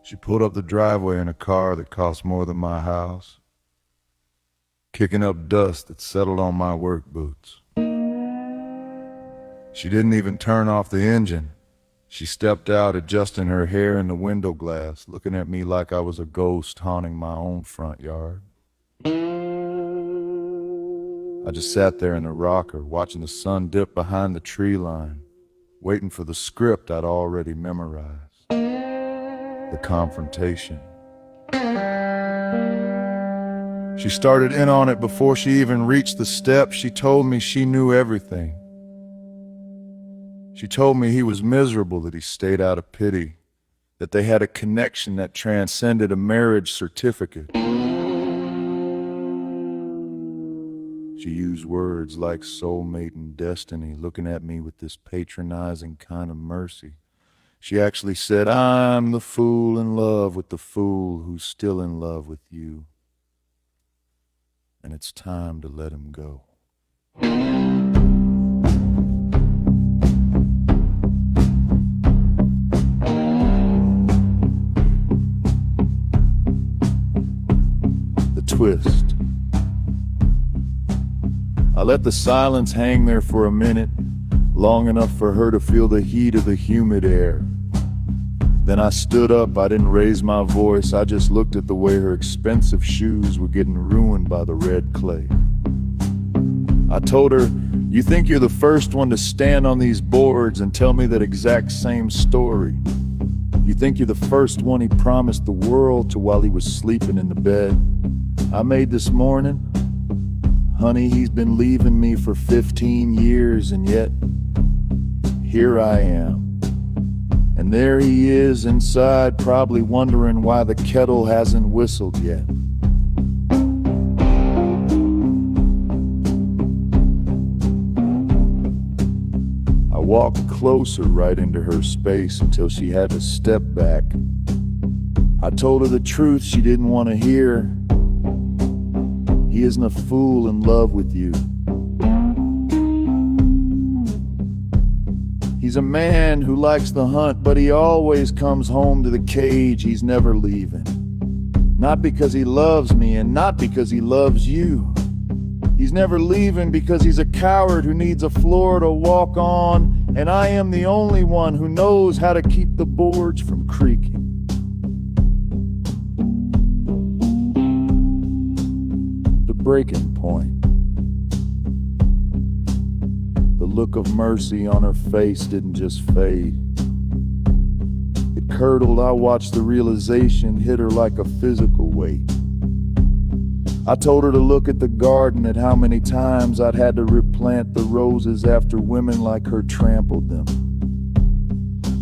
She pulled up the driveway in a car that cost more than my house, kicking up dust that settled on my work boots. She didn't even turn off the engine. She stepped out, adjusting her hair in the window glass, looking at me like I was a ghost haunting my own front yard. I just sat there in the rocker, watching the sun dip behind the tree line, waiting for the script I'd already memorized. The confrontation. She started in on it before she even reached the steps. She told me she knew everything. She told me he was miserable, that he stayed out of pity, that they had a connection that transcended a marriage certificate. She used words like soulmate and destiny, looking at me with this patronizing kind of mercy. She actually said, "I'm the fool in love with the fool who's still in love with you. And it's time to let him go." The twist. I let the silence hang there for a minute, long enough for her to feel the heat of the humid air. Then I stood up. I didn't raise my voice. I just looked at the way her expensive shoes were getting ruined by the red clay. I told her, "You think you're the first one to stand on these boards and tell me that exact same story? You think you're the first one he promised the world to while he was sleeping in the bed I made this morning? Honey, he's been leaving me for 15 years, and yet here I am. And there he is inside, probably wondering why the kettle hasn't whistled yet." I walked closer right into her space until she had to step back. I told her the truth she didn't want to hear. He isn't a fool in love with you. He's a man who likes the hunt, but he always comes home to the cage. He's never leaving. Not because he loves me, and not because he loves you. He's never leaving because he's a coward who needs a floor to walk on, and I am the only one who knows how to keep the boards from creaking. The breaking point. The look of mercy on her face didn't just fade. It curdled. I watched the realization hit her like a physical weight. I told her to look at the garden, at how many times I'd had to replant the roses after women like her trampled them.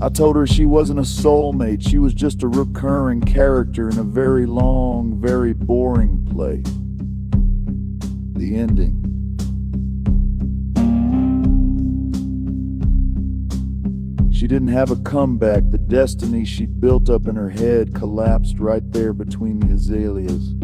I told her she wasn't a soulmate, she was just a recurring character in a very long, very boring play. The ending. She didn't have a comeback. The destiny she'd built up in her head collapsed right there between the azaleas.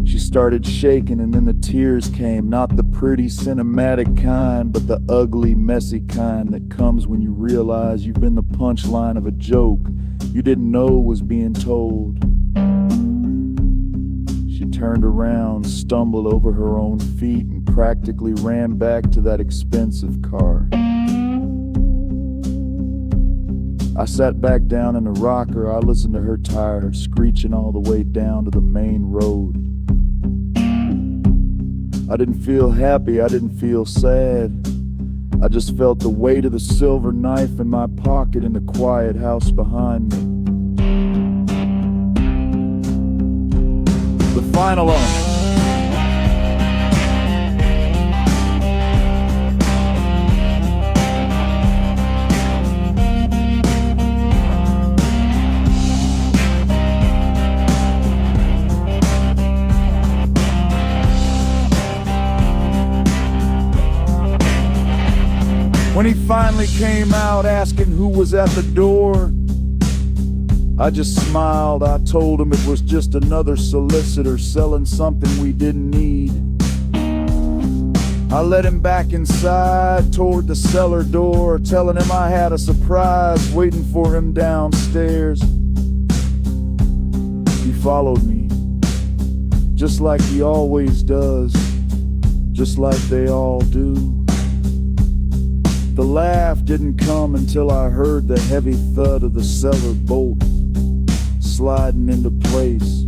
She started shaking, and then the tears came, not the pretty cinematic kind, but the ugly, messy kind that comes when you realize you've been the punchline of a joke you didn't know was being told. She turned around, stumbled over her own feet, and practically ran back to that expensive car. I sat back down in the rocker. I listened to her tire screeching all the way down to the main road. I didn't feel happy, I didn't feel sad. I just felt the weight of the silver knife in my pocket in the quiet house behind me. The final element. When he finally came out asking who was at the door, I just smiled. I told him it was just another solicitor selling something we didn't need. I led him back inside toward the cellar door, telling him I had a surprise waiting for him downstairs. He followed me, just like he always does, just like they all do. The laugh didn't come until I heard the heavy thud of the cellar bolt sliding into place.